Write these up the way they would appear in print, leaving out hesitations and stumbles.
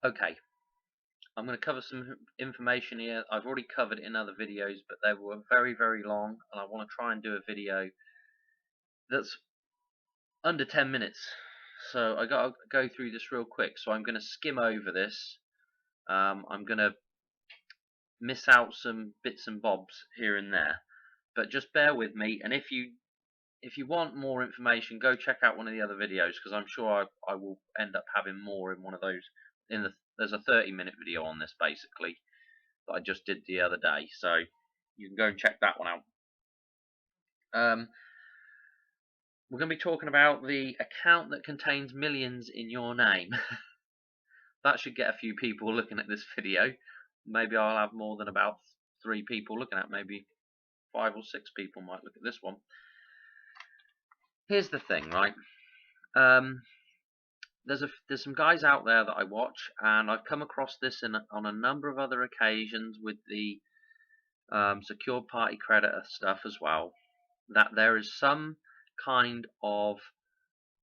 Okay, I'm going to cover some information here. I've already covered it in other videos, but they were very, very long, and I want to try and do a video that's under 10 minutes. So I got to go through this real quick. So I'm going to skim over this. I'm going to miss out some bits and bobs here and there, but just bear with me. And if you want more information, go check out one of the other videos, because I'm sure I will end up having more in one of those. There's a 30-minute video on this basically that I just did the other day, so you can go and check that one out. We're going to be talking about the account that contains millions in your name. That should get a few people looking at this video. Maybe I'll have more than about 3 people looking at. Maybe 5 or 6 people might look at this one. Here's the thing, right? There's some guys out there that I watch, and I've come across this on a number of other occasions with the secured party creditor stuff as well, that there is some kind of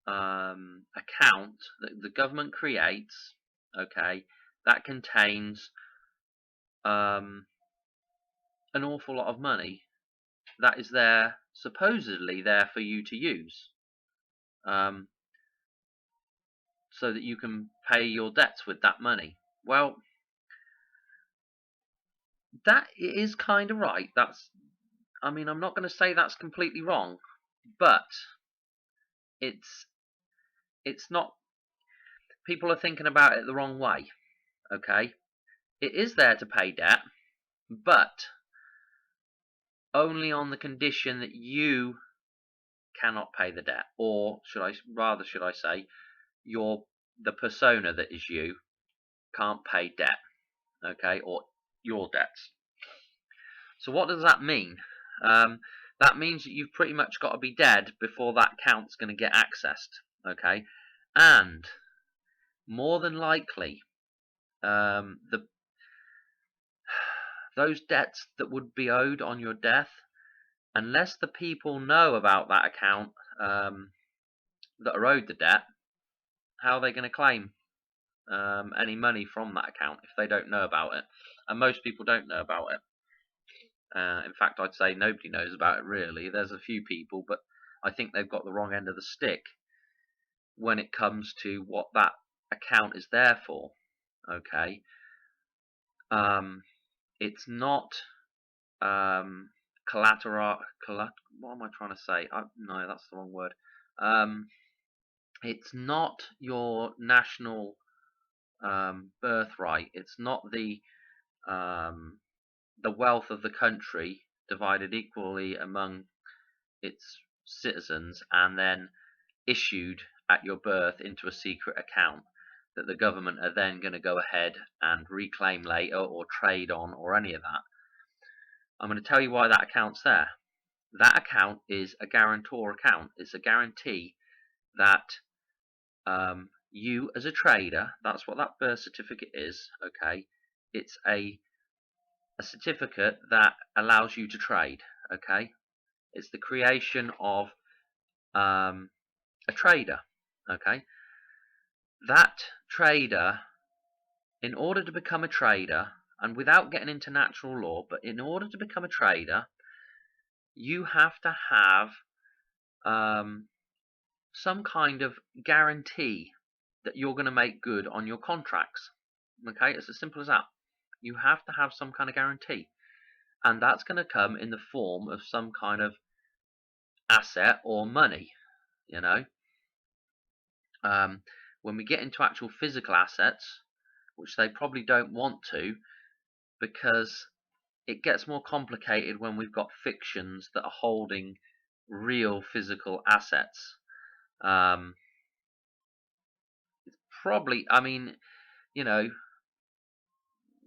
account that the government creates, okay, that contains an awful lot of money that is there, supposedly there for you to use, so that you can pay your debts with that money. Well, that is kind of right. I mean, I'm not going to say that's completely wrong, but it's not. People are thinking about it the wrong way. Okay, it is there to pay debt, but only on the condition that you cannot pay the debt, or should I say, the persona that is you can't pay debt. Okay, or your debts. So what does that mean? That means that you've pretty much got to be dead before that account's going to get accessed. Okay, and more than likely, those debts that would be owed on your death, unless the people know about that account that are owed the debt, how are they going to claim any money from that account if they don't know about it? And most people don't know about it. In fact, I'd say nobody knows about it really. There's a few people, but I think they've got the wrong end of the stick when it comes to what that account is there for. Okay, it's not collateral. What am I trying to say? No, that's the wrong word. It's not your national birthright. It's not the wealth of the country divided equally among its citizens and then issued at your birth into a secret account that the government are then going to go ahead and reclaim later or trade on or any of that. I'm going to tell you why that account's there. That account is a guarantor account. It's a guarantee that you as a trader, that's what that birth certificate is, okay? It's a certificate that allows you to trade, okay? It's the creation of a trader, okay? That trader, in order to become a trader, and without getting into natural law, but in order to become a trader, you have to have some kind of guarantee that you're going to make good on your contracts. Okay, it's as simple as that. You have to have some kind of guarantee, and that's going to come in the form of some kind of asset or money. You know, when we get into actual physical assets, which they probably don't want to, because it gets more complicated when we've got fictions that are holding real physical assets. Probably, I mean, you know,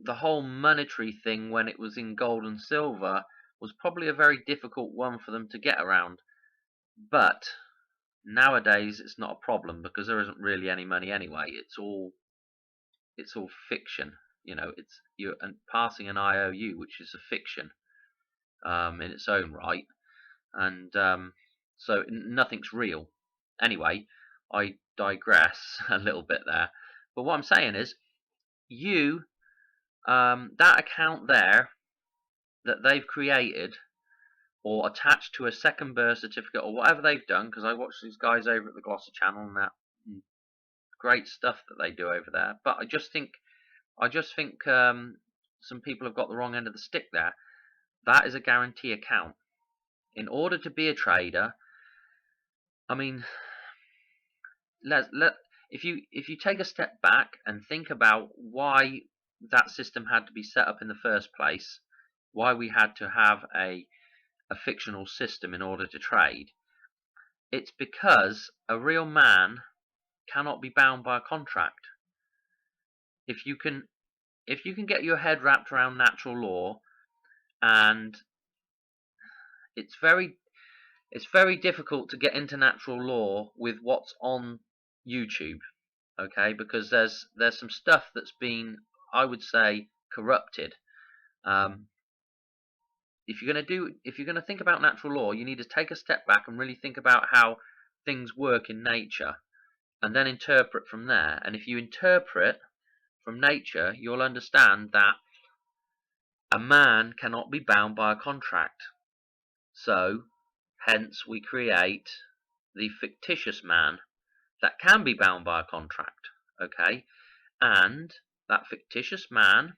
the whole monetary thing when it was in gold and silver was probably a very difficult one for them to get around. But nowadays it's not a problem because there isn't really any money anyway. It's all fiction. You know, you're passing an IOU, which is a fiction in its own right, and so nothing's real. Anyway, I digress a little bit there. But what I'm saying is, you, that account there that they've created or attached to a second birth certificate or whatever they've done, because I watch these guys over at the Glossy channel and that great stuff that they do over there. But I just think some people have got the wrong end of the stick there. That is a guarantee account. In order to be a trader, I mean, if you take a step back and think about why that system had to be set up in the first place, why we had to have a fictional system in order to trade, it's because a real man cannot be bound by a contract. If you can get your head wrapped around natural law, and it's very difficult to get into natural law with what's on YouTube, okay? Because there's some stuff that's been, I would say, corrupted. If you're going to think about natural law, you need to take a step back and really think about how things work in nature, and then interpret from there. And if you interpret from nature, you'll understand that a man cannot be bound by a contract. So, hence we create the fictitious man that can be bound by a contract, okay? And that fictitious man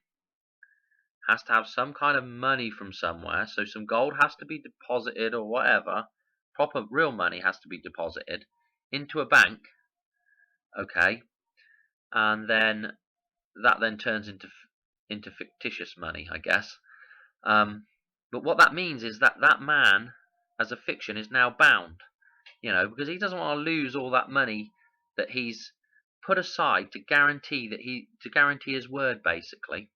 has to have some kind of money from somewhere, so some gold has to be deposited or whatever, proper real money has to be deposited into a bank, okay? And then that then turns into fictitious money, I guess. But what that means is that that man, as a fiction, is now bound, because he doesn't want to lose all that money that he's put aside to guarantee his word, basically.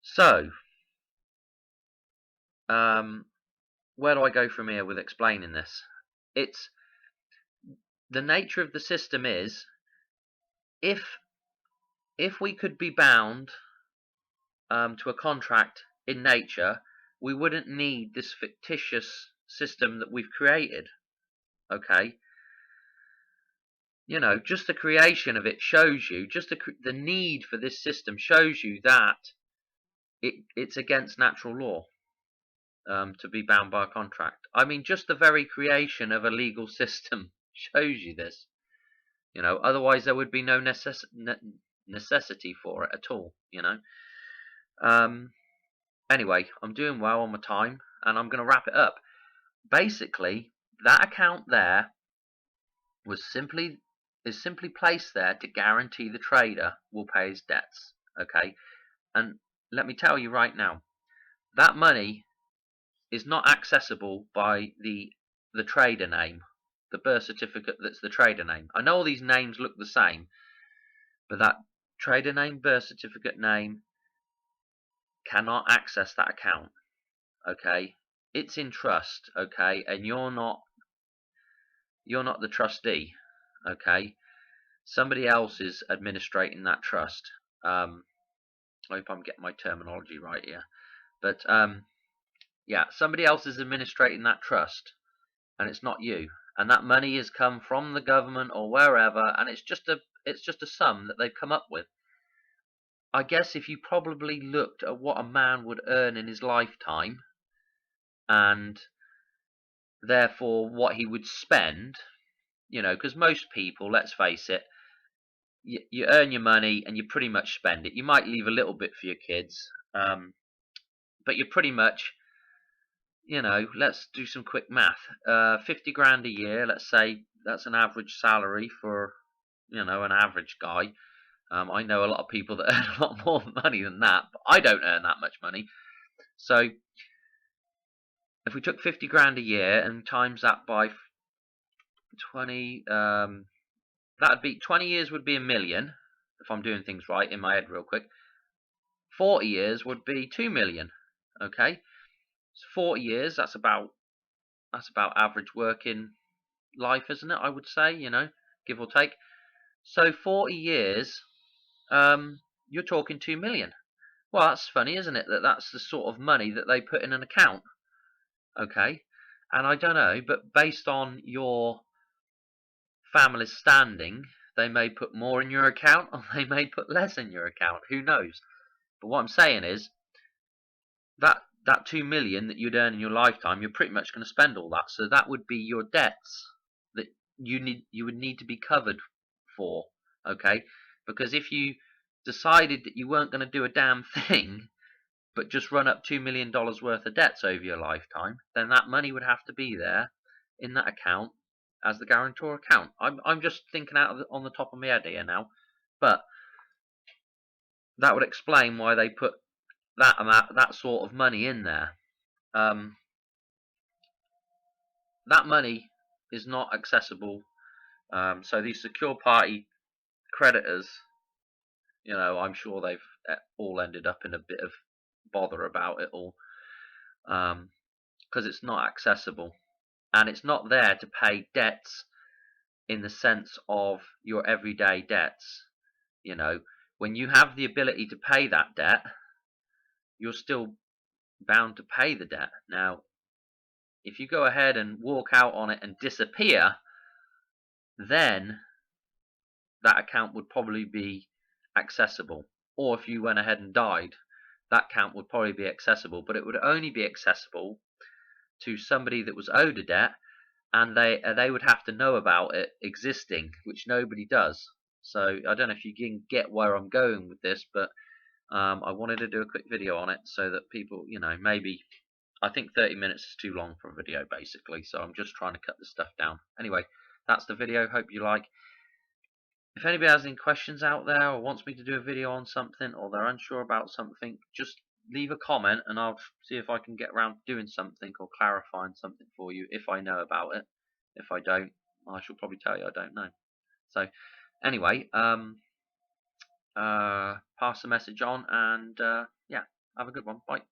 So, where do I go from here with explaining this? It's the nature of the system is, if we could be bound to a contract in nature, we wouldn't need this fictitious system that we've created, okay? Just the creation of it shows you, just the need for this system shows you that it's against natural law to be bound by a contract. I mean, just the very creation of a legal system shows you this. Otherwise there would be no necessity for it at all, Anyway, I'm doing well on my time, and I'm going to wrap it up. Basically, that account there is simply placed there to guarantee the trader will pay his debts, okay? And let me tell you right now, that money is not accessible by the trader name, the birth certificate that's the trader name. I know all these names look the same, but that trader name, birth certificate name cannot access that account, okay? It's in trust, okay? And you're not the trustee, okay? Somebody else is administrating that trust. I hope I'm getting my terminology right here. But yeah, somebody else is administrating that trust, and it's not you. And that money has come from the government or wherever, and it's just a sum that they've come up with. I guess if you probably looked at what a man would earn in his lifetime, and therefore what he would spend, because most people, let's face it, you earn your money and you pretty much spend it. You might leave a little bit for your kids, but you're pretty much, let's do some quick math. 50 grand a year, let's say that's an average salary for, an average guy. I know a lot of people that earn a lot more money than that, but I don't earn that much money. So if we took 50 grand a year and times that by 20, that'd be 20 years would be $1 million, if I'm doing things right in my head real quick. 40 years would be $2 million. Okay, so 40 years, that's about average working life, isn't it? I would say, give or take. So 40 years, you're talking 2 million. Well, that's funny, isn't it? That's the sort of money that they put in an account. Okay, and I don't know, but based on your family's standing, They may put more in your account, or they may put less in your account. Who knows? But what I'm saying is that 2 million that you'd earn in your lifetime, you're pretty much going to spend all that. So that would be your debts that you would need to be covered for. Okay, because if you decided that you weren't going to do a damn thing, but just run up $2 million worth of debts over your lifetime, then that money would have to be there in that account as the guarantor account. I'm just thinking on the top of my head here now, but that would explain why they put that sort of money in there. That money is not accessible. So these secure party creditors, I'm sure they've all ended up in a bit of bother about it all, because it's not accessible, and it's not there to pay debts in the sense of your everyday debts. When you have the ability to pay that debt, you're still bound to pay the debt. Now, if you go ahead and walk out on it and disappear, then that account would probably be accessible. Or if you went ahead and died, that account would probably be accessible, but it would only be accessible to somebody that was owed a debt, and they would have to know about it existing, which nobody does. So I don't know if you can get where I'm going with this, but I wanted to do a quick video on it so that people, maybe, I think 30 minutes is too long for a video basically, so I'm just trying to cut this stuff down. Anyway, that's the video. Hope you like. If anybody has any questions out there or wants me to do a video on something, or they're unsure about something, just leave a comment and I'll see if I can get around to doing something or clarifying something for you if I know about it. If I don't, I shall probably tell you I don't know. So anyway, pass the message on, and yeah, have a good one. Bye.